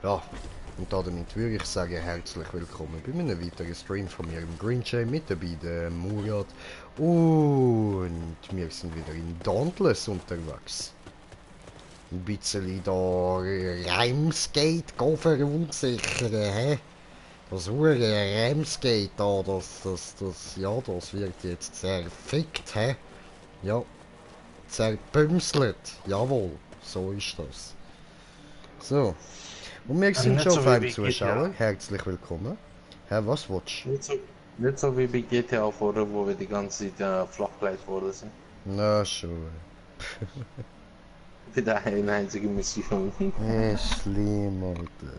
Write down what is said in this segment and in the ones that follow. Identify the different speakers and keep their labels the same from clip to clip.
Speaker 1: Ja, und damit würde ich sagen, herzlich willkommen bei einem weiteren Stream von mir im Green Jay mit dabei, der Murat. Und wir sind wieder in Dauntless unterwegs. Ein bisschen da Reimsgate verunsichern, hä? Das hure Reimsgate da, das wird jetzt zerfickt, hä? Ja, zerbümselt, jawohl, so ist das. So. Und wir sind
Speaker 2: Nicht
Speaker 1: schon
Speaker 2: so
Speaker 1: auf
Speaker 2: wie
Speaker 1: einem
Speaker 2: bei GTA.
Speaker 1: Zuschauer. Herzlich willkommen. Herr, was willst
Speaker 2: Nicht so wie bei GTA vorher, wo wir die ganze Zeit flachgelegt worden sind.
Speaker 1: du? Na schon.
Speaker 2: Für eine einzige Mission.
Speaker 1: Schlimm, Alter.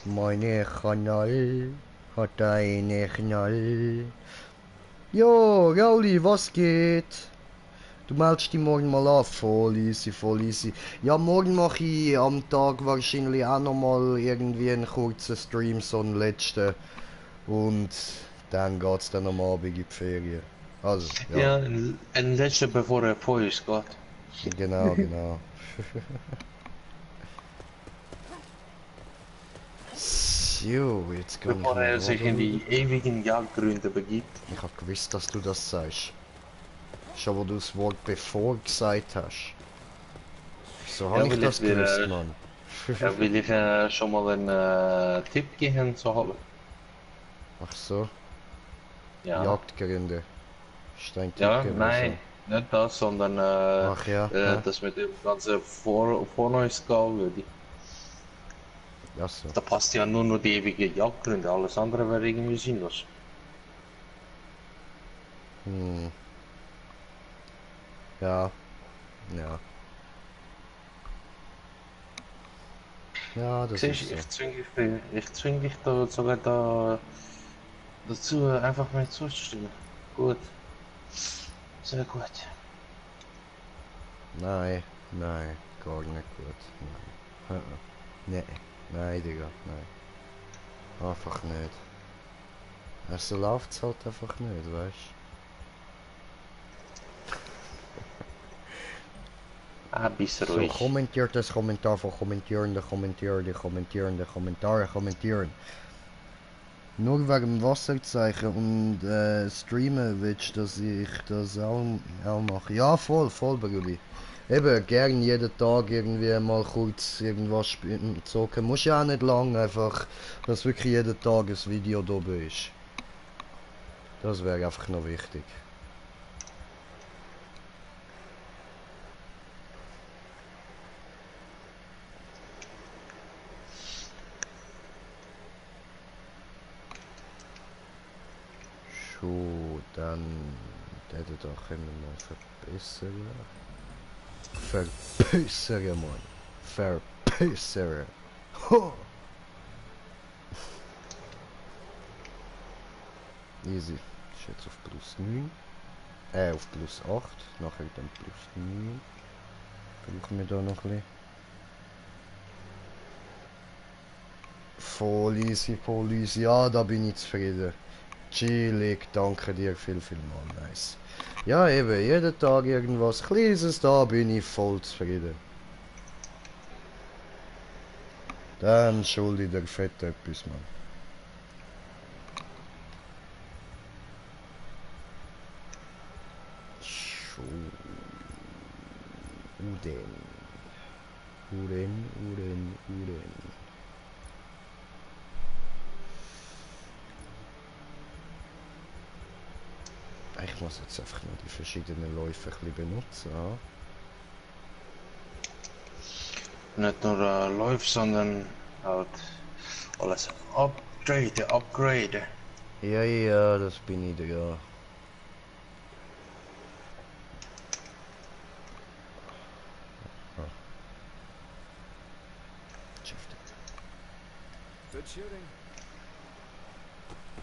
Speaker 1: Meine Kanal hat eine Knall. Jo, Rauli, was geht? Du meldest dich morgen mal an. Voll easy, voll easy. Ja, morgen mache ich am Tag wahrscheinlich auch nochmal irgendwie einen kurzen Stream, so einen letzten. Und dann geht's dann am Abend in die Ferien. Also, ja.
Speaker 2: Ja, ein letzter bevor er vor ist, Gott.
Speaker 1: Genau, genau. So, jetzt kann ich
Speaker 2: Bevor
Speaker 1: mal
Speaker 2: er sich in
Speaker 1: runter.
Speaker 2: die ewigen Jagdgründe begibt.
Speaker 1: Ich hab gewusst, dass du das sagst. Schon wo du das Wort bevor gesagt hast. So habe
Speaker 2: Ja,
Speaker 1: ich
Speaker 2: will
Speaker 1: das
Speaker 2: ich dir,
Speaker 1: gewusst, Mann.
Speaker 2: ja, will ich schon mal einen Tipp geben zu haben.
Speaker 1: Ach so,
Speaker 2: Ja,
Speaker 1: Jagdgründe. Ist dein Tipp
Speaker 2: ja,
Speaker 1: gewesen?
Speaker 2: nein, nicht das, sondern
Speaker 1: Ach ja, hä?
Speaker 2: dass mit dem ganzen Vorneues gehen würde.
Speaker 1: Ja so.
Speaker 2: Da passt ja nur noch die ewige Jagdgründe, alles andere wäre irgendwie sinnlos.
Speaker 1: Hm, ja, ja. Ja, das
Speaker 2: Siehst,
Speaker 1: ist so.
Speaker 2: ich zwing dich da sogar dazu, einfach mir zuzustimmen. Gut, sehr gut.
Speaker 1: Nein, nein, gar nicht gut. Nein. Nein, nein, Digga, nein. Einfach nicht. So läuft's halt einfach nicht, weißt
Speaker 2: Ah, bist
Speaker 1: du? So,
Speaker 2: ruhig.
Speaker 1: kommentiert das Kommentar von Kommentierende, Kommentierende, Kommentierende, Kommentare, kommentieren. Nur wegen dem Wasserzeichen und Streamen willst du, dass ich das auch mache. Ja, voll, voll, Brudi. Eben, gern jeden Tag irgendwie mal kurz irgendwas zocken. Muss ja auch nicht lang, einfach, dass wirklich jeden Tag ein Video da ist. Das wäre einfach noch wichtig. Schon, dann hätte da können wir mal verbessern. Verbessern, Mann. Verbessern. Ho! Easy. Ist jetzt auf plus 9. Auf plus 8. Nachher dann plus 9. Brauchen wir da noch ein bisschen. Voll easy, voll easy. Ja, da bin ich zufrieden. Chillig, danke dir viel mal. Nice. Ja, eben, jeden Tag irgendwas Kleines, da bin ich voll zufrieden. Dann schulde ich dir fett etwas, Mann. Uden. Uden. Ich muss jetzt einfach nur die verschiedenen Läufe ein bisschen benutzen.
Speaker 2: Nicht nur läuft, sondern halt alles upgraden.
Speaker 1: Ja, das bin ich ja.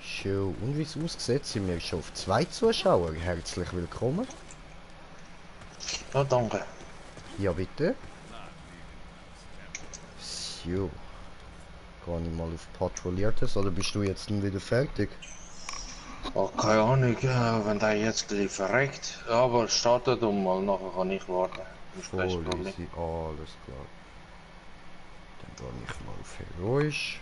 Speaker 1: Schön. Und wie es aussieht, sind wir schon auf 2 Zuschauer. Herzlich willkommen.
Speaker 2: Ja, danke.
Speaker 1: Ja, bitte. So. Kann ich mal auf Patrouilliertes, oder bist du jetzt dann wieder fertig?
Speaker 2: Oh, keine Ahnung, wenn der jetzt gleich verreckt. Aber startet und mal nachher kann ich warten. Ist kein
Speaker 1: Voll
Speaker 2: Problem.
Speaker 1: easy, alles klar. Dann gehe ich mal auf heroisch.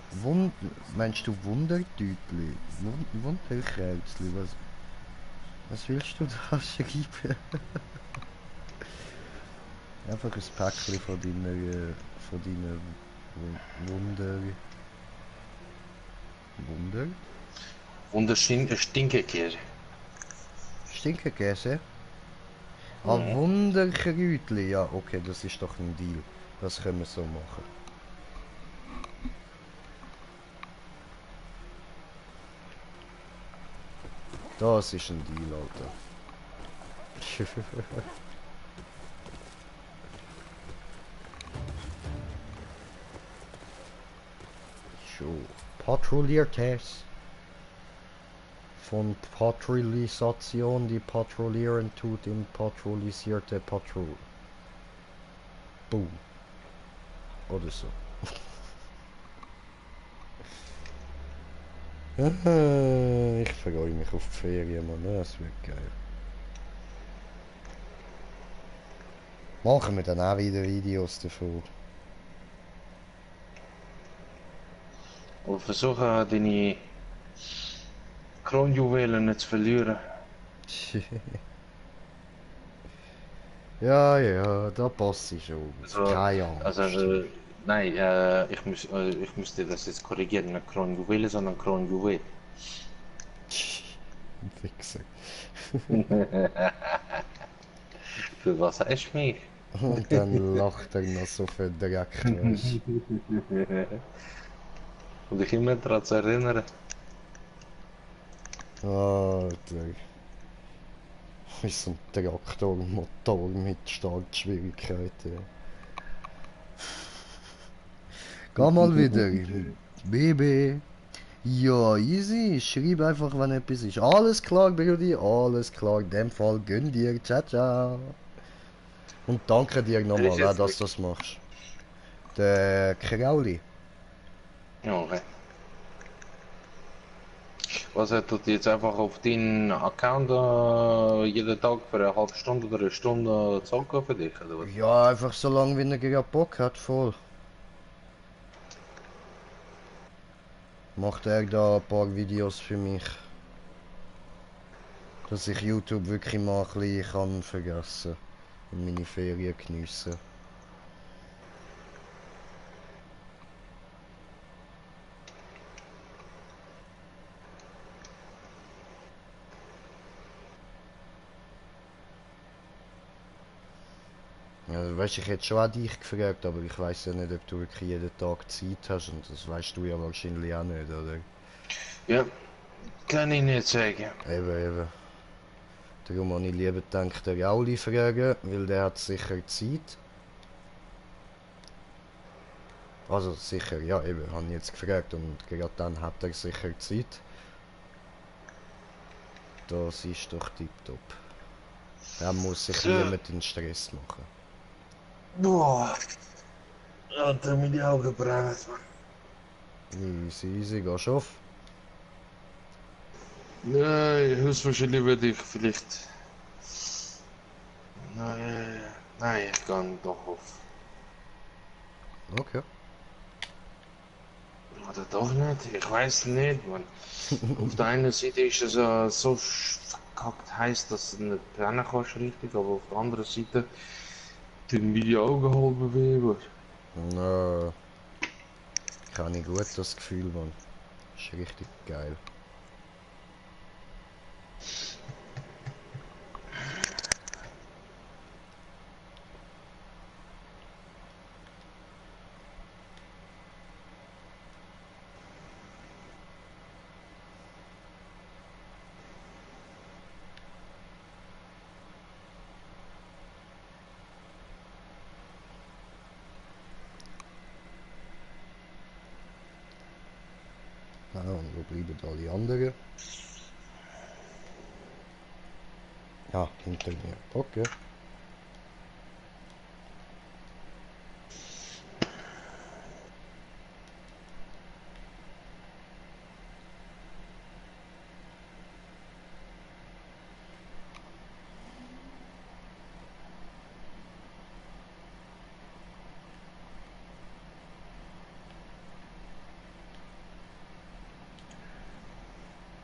Speaker 1: Wund Meinst du Wundertütli? Wunderkerzli? Was willst du da schreiben? Einfach ein Päckchen von deinen Wunder?
Speaker 2: Wunderschön Stinkekäse.
Speaker 1: Stinkekäse? Ah,
Speaker 2: Mhm.
Speaker 1: Wunderkräutli. Ja, okay, das ist doch ein Deal. Das können wir so machen. Das ist ein Deal, Alter. So, patrouilliert es. Von Patrouillisation, die patrouillieren tut in patrouillisierte Patrouille. Boom. Oder so. Ich freue mich auf die Ferien, Mann. Das wird geil. Machen wir dann auch wieder Videos davon.
Speaker 2: Und versuchen deine Kronjuwelen nicht zu verlieren.
Speaker 1: Ja, ja, da passt sie schon.
Speaker 2: Also,
Speaker 1: Keine
Speaker 2: also
Speaker 1: Angst.
Speaker 2: nein, ich müsste das jetzt korrigieren. Nicht Kronjuwelen, sondern Kronjuwel.
Speaker 1: Wichser.
Speaker 2: Für was hast du mich?
Speaker 1: Und dann lacht er noch so verdreckt, weißt
Speaker 2: Und dich immer daran zu erinnern.
Speaker 1: du. Alter. Wie so ein Traktormotor mit Startschwierigkeiten. Geh mal wieder. Baby. Ja, easy. Schreib einfach, wenn etwas ist. Alles klar, Brudi. Alles klar. In dem Fall gönn dir. Ciao, ciao. Und danke dir
Speaker 2: Der ist
Speaker 1: nochmal, auch,
Speaker 2: jetzt
Speaker 1: dass
Speaker 2: weg.
Speaker 1: du das machst. Der Krauli.
Speaker 2: Ja, okay. Was hat tut jetzt einfach auf deinen Account jeden Tag für eine halbe Stunde oder eine Stunde zocken für dich, oder was?
Speaker 1: Ja, einfach so lange, wie er gerade Bock hat, voll. Macht er da ein paar Videos für mich. Dass ich YouTube wirklich mal ein bisschen kann vergessen und meine Ferien geniessen. Ja, weißt, ich hätte schon auch dich gefragt, aber ich weiß ja nicht, ob du wirklich jeden Tag Zeit hast und das weißt du ja wahrscheinlich auch nicht, oder?
Speaker 2: Ja, kann ich nicht sagen.
Speaker 1: Eben, eben. Darum habe ich lieber gedacht, den Rauli fragen, weil der hat sicher Zeit. Also sicher, ja eben, habe ich jetzt gefragt und gerade dann hat er sicher Zeit. Das ist doch tipptopp. Er muss sich
Speaker 2: So,
Speaker 1: niemand in Stress machen.
Speaker 2: boah, Alter, meine Augen brennen,
Speaker 1: Easy, easy, gehst auf.
Speaker 2: Nein, höchstwahrscheinlich werde ich vielleicht. Nein, nein, ich kann doch auf.
Speaker 1: Okay.
Speaker 2: Oder doch nicht? Ich weiß nicht, man. Auf der einen Seite ist es so verkackt heiß, dass du nicht pennen kannst richtig, aber auf der anderen Seite tun mir die Augen halb weh.
Speaker 1: Na, kann ich gut das Gefühl, man. Ist richtig geil. Ah, und wo bleiben alle anderen? Ah, hinter mir. Okay.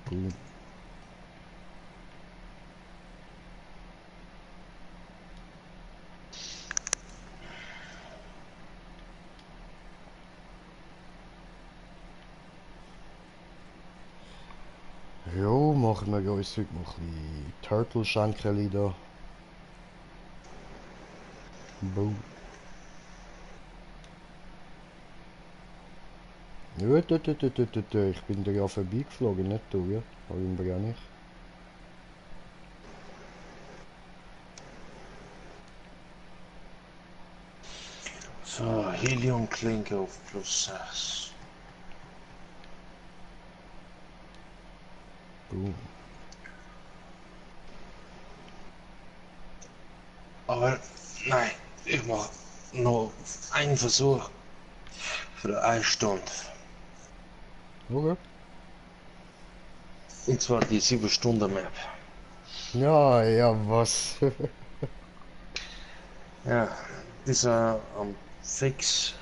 Speaker 1: Boom. Jo, machen wir uns heute noch ein bisschen Turtle-Schenkerli da. Boom. Ja, ich bin da ja vorbeigeflogen, nicht du, ja? Aber ja nicht.
Speaker 2: So, Heliumklinke auf +6.
Speaker 1: Boom.
Speaker 2: Aber nein, ich mache noch einen Versuch für eine Stunde.
Speaker 1: Okay.
Speaker 2: Und zwar die 7-Stunden-Map.
Speaker 1: Ja, ja, was?
Speaker 2: Ja, dieser fix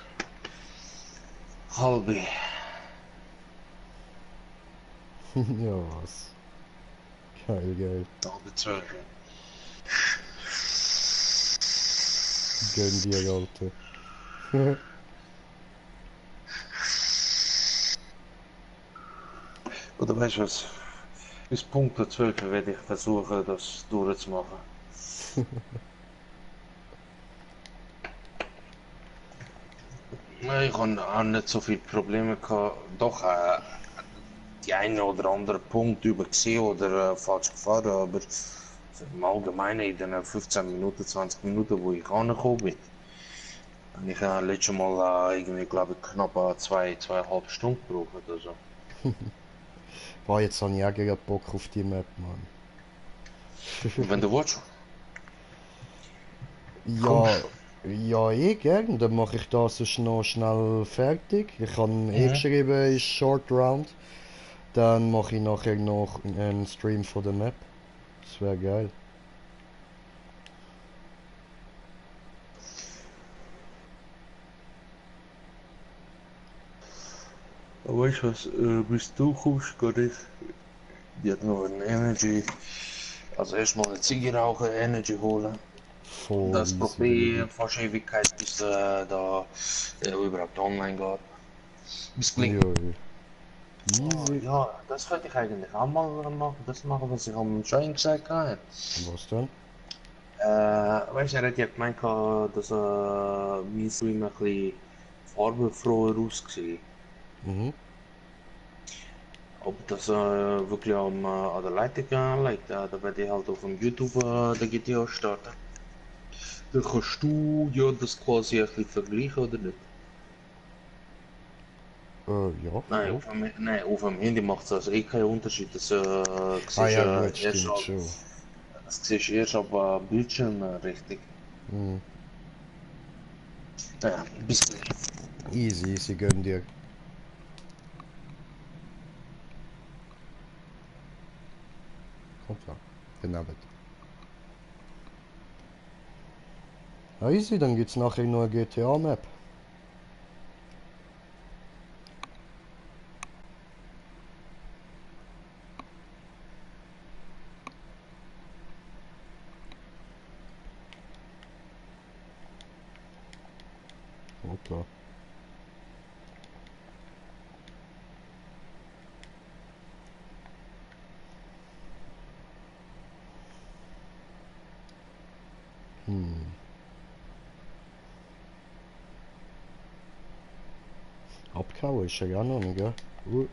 Speaker 2: halbe.
Speaker 1: Ja, was? Geil, geil.
Speaker 2: Halbe 12.
Speaker 1: Gönn dir, Alter.
Speaker 2: Oder weißt du was? Bis Punkt 12 werde ich versuchen, das durchzumachen. Ich habe auch nicht so viele Probleme gehabt. Doch, die eine oder andere Punkt übergesehen oder falsch gefahren, aber so im Allgemeinen in den 15 Minuten, 20 Minuten, wo ich angekommen bin, habe ich letztes Mal irgendwie, glaube ich, knapp 2,5 Stunden gebraucht oder so.
Speaker 1: Boah, jetzt habe ich auch gerade Bock auf die Map, Mann.
Speaker 2: Und wenn du willst,
Speaker 1: Ja,
Speaker 2: kommst
Speaker 1: ja, eh gern. Dann mache ich das noch schnell fertig. Ich habe
Speaker 2: du.
Speaker 1: eh geschrieben, ist Short Round. Dann mache ich nachher noch einen Stream von der Map. Das wäre geil.
Speaker 2: Aber weißt du was, bis du kommst, geht ich. Die hat noch ein Energy. Also erstmal eine Ziege rauchen, Energy holen.
Speaker 1: Voll
Speaker 2: Das
Speaker 1: easy, Baby.
Speaker 2: probieren fast Ewigkeit, bis da überhaupt online geht. Bis
Speaker 1: Ja,
Speaker 2: klingt.
Speaker 1: ja.
Speaker 2: Oh,
Speaker 1: Easy.
Speaker 2: ja, das wollte ich eigentlich auch mal machen. Das machen, was ich am Schein gesagt habe.
Speaker 1: Was denn?
Speaker 2: Weißt du, er hat ja gemeint, dass mein Stream ein bisschen farbenfroher ausgesehen.
Speaker 1: Mhm.
Speaker 2: Ob das wirklich an der Leitung liegt, da werde ich halt auf dem YouTube den GTA starten. Dann kannst du ja das quasi ein bisschen vergleichen, oder nicht?
Speaker 1: Ja,
Speaker 2: Nein,
Speaker 1: voll.
Speaker 2: auf dem Handy macht es also eh keinen Unterschied. Das
Speaker 1: Ah
Speaker 2: siehst
Speaker 1: ja, gut,
Speaker 2: erst
Speaker 1: stimmt schon.
Speaker 2: das siehst erst ab Bildschirm richtig.
Speaker 1: Mhm.
Speaker 2: Naja, bis gleich.
Speaker 1: Easy, easy, gönn dir. Kommt klar. Benabelt. Ja, easy, dann gibt's nachher noch eine GTA-Map. Kommt klar. Hm. Abkauen ist ja auch noch nicht, gell? Uh.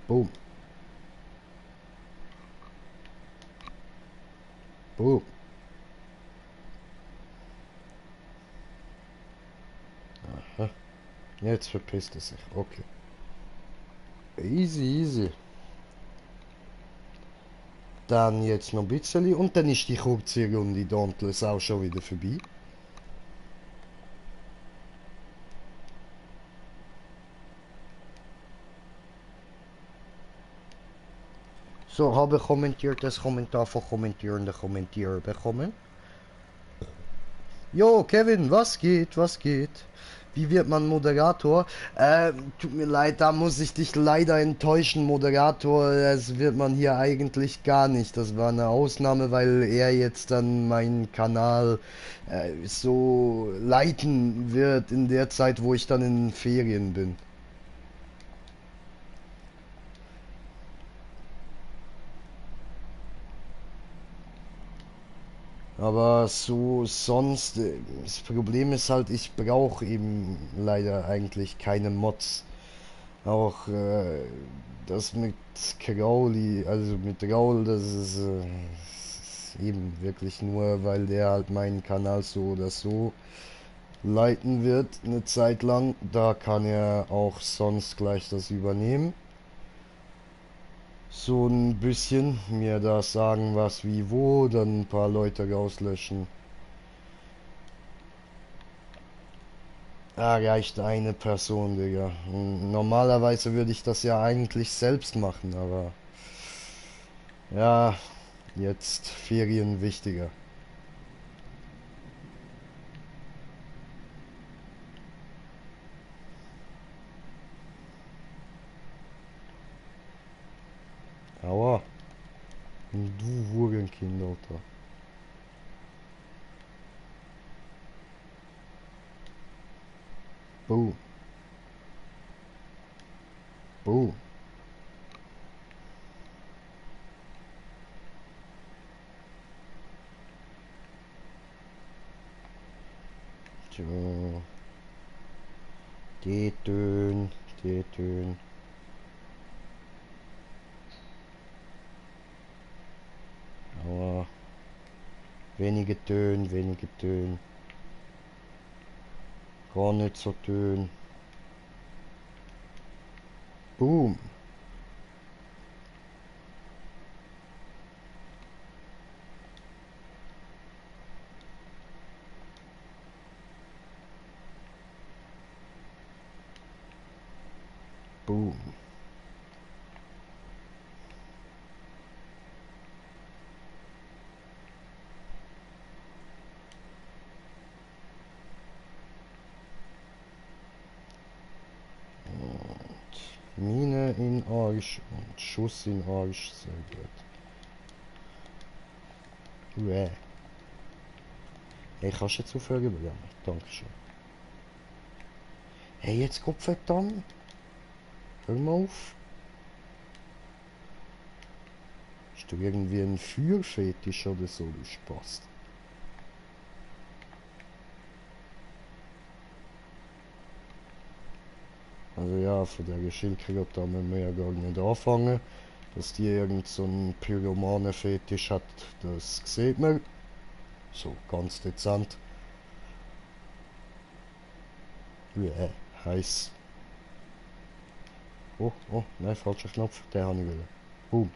Speaker 1: Boom. Oh. Aha. Jetzt verpisst er sich. Okay. Easy, easy. Dann jetzt noch ein bisschen und dann ist die kurze Runde Dauntless auch schon wieder vorbei. So, habe kommentiertes Kommentar von kommentierenden Kommentierer bekommen. Jo, Kevin, was geht? Was geht? Wie wird man Moderator? Tut mir leid, da muss ich dich leider enttäuschen, Moderator. Das wird man hier eigentlich gar nicht. Das war eine Ausnahme, weil er jetzt dann meinen Kanal so leiten wird in der Zeit, wo ich dann in Ferien bin. Aber so sonst, das Problem ist halt, ich brauche eben leider eigentlich keine Mods. Auch das mit Crowley, also mit Raul, ist eben wirklich nur, weil der halt meinen Kanal so oder so leiten wird, eine Zeit lang. Da kann er auch sonst gleich das übernehmen. So ein bisschen mir da sagen, was wie wo, dann ein paar Leute rauslöschen. Da reicht eine Person, Digga. Normalerweise würde ich das ja eigentlich selbst machen, aber ja, jetzt Ferien wichtiger. Aua, du Hurenkind, Alter. Boom, boom. Tja, die Tön, die Tön. Aua, wenige Tön, wenige Tön. Gar nicht so Tön. Boom, boom. Mine in Arsch und Schuss in Arsch, sehr gut. Uäh. Hey, kannst du jetzt aufhören übernehmen? Dankeschön. Hey, jetzt Gott verdammt. Hör mal auf. Hast du irgendwie einen Feuerfetisch oder so, du Spaß? Also ja, von der Geschildkröte da müssen wir ja gar nicht anfangen. Dass die irgend so einen Pyromanen-Fetisch hat, das sieht man. So, ganz dezent. Heiß. Oh, oh, nein, falscher Knopf. Den habe ich wieder. Boom.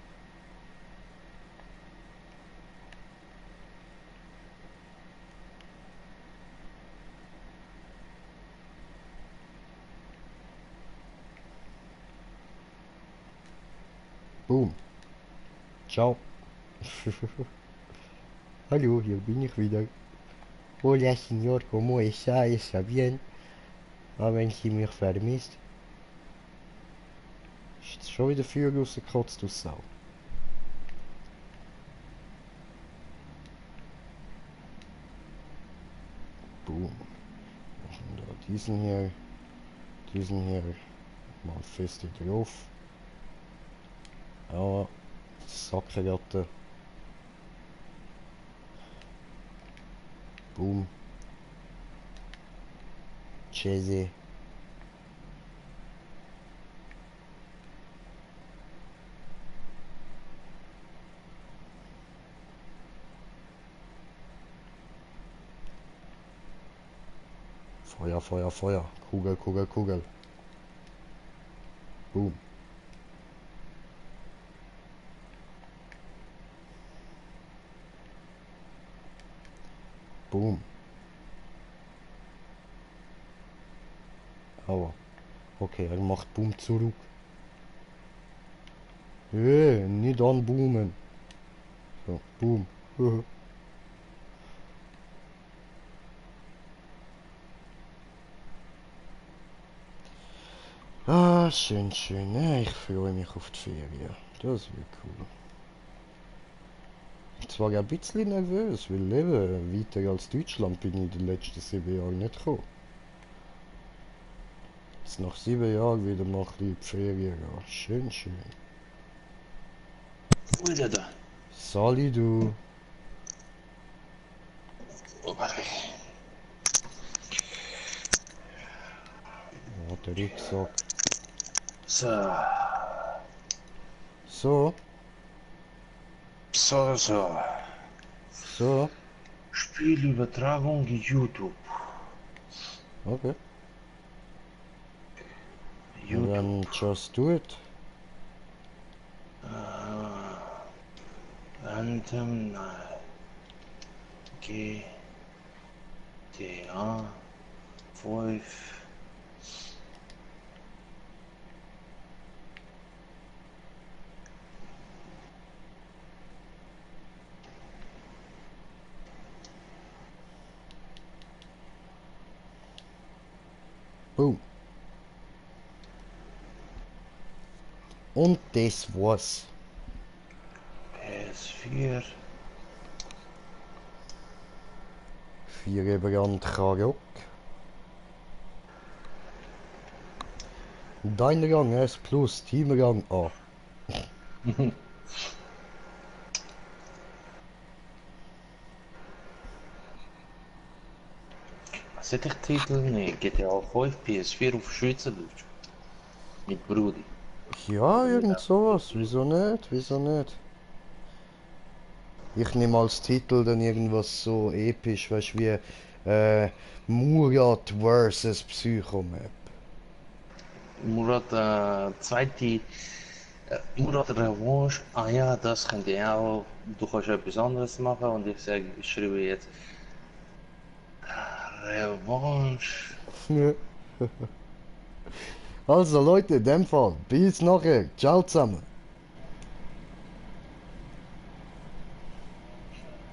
Speaker 1: Boom. Ciao. Hallo, hier bin ich wieder. Hola, Señor, ¿cómo está? ¿Está bien? Haben Sie mich vermisst? Ist schon wieder Feuer rausgekotzt, du Sau. Boom. Und da diesen hier mal fest drauf. Ja, Sackergatte. Boom. Chese. Feuer, Feuer, Feuer. Kugel, Kugel, Kugel. Boom. Boom. Aua. Okay, er macht Boom zurück. Hey, nicht anboomen. So, Boom. Ah, schön, schön. Ja, ich freue mich auf die Ferien. Das wird cool. Zwar ein bisschen nervös, weil eben weiter als Deutschland bin ich in den letzten 7 Jahren nicht gekommen. Jetzt nach 7 Jahren wieder mal ein bisschen in die Ferien gehen. Schön, schön.
Speaker 2: Wo ist er da?
Speaker 1: Sali, du.
Speaker 2: Oh, warte.
Speaker 1: Ja, der Rucksack.
Speaker 2: So,
Speaker 1: So,
Speaker 2: so.
Speaker 1: so.
Speaker 2: Spielübertragung YouTube.
Speaker 1: Okay.
Speaker 2: YouTube.
Speaker 1: Then just do it.
Speaker 2: Anthem, nein. G, T, A, 5.
Speaker 1: Boom. Und das war's.
Speaker 2: PS4.
Speaker 1: 4 Brand Karok. Dein Rang S plus Teamrang A.
Speaker 2: Was hätte ich Titel? Nee, GTA 5, PS4 auf Schweizerdeutsch. Mit Brudi.
Speaker 1: Ja,
Speaker 2: Oder mit
Speaker 1: irgend sowas. Wieso nicht? Wieso nicht? Ich nehme als Titel dann irgendwas so episch, weißt wie Murat vs. Psychomap.
Speaker 2: Murat, zweite. Murat Revanche. Ah ja, das könnte ich auch. Du kannst etwas anderes machen und ich sage, ich schreibe jetzt Revanche.
Speaker 1: Also Leute, in dem Fall, bis nachher. Ciao zusammen.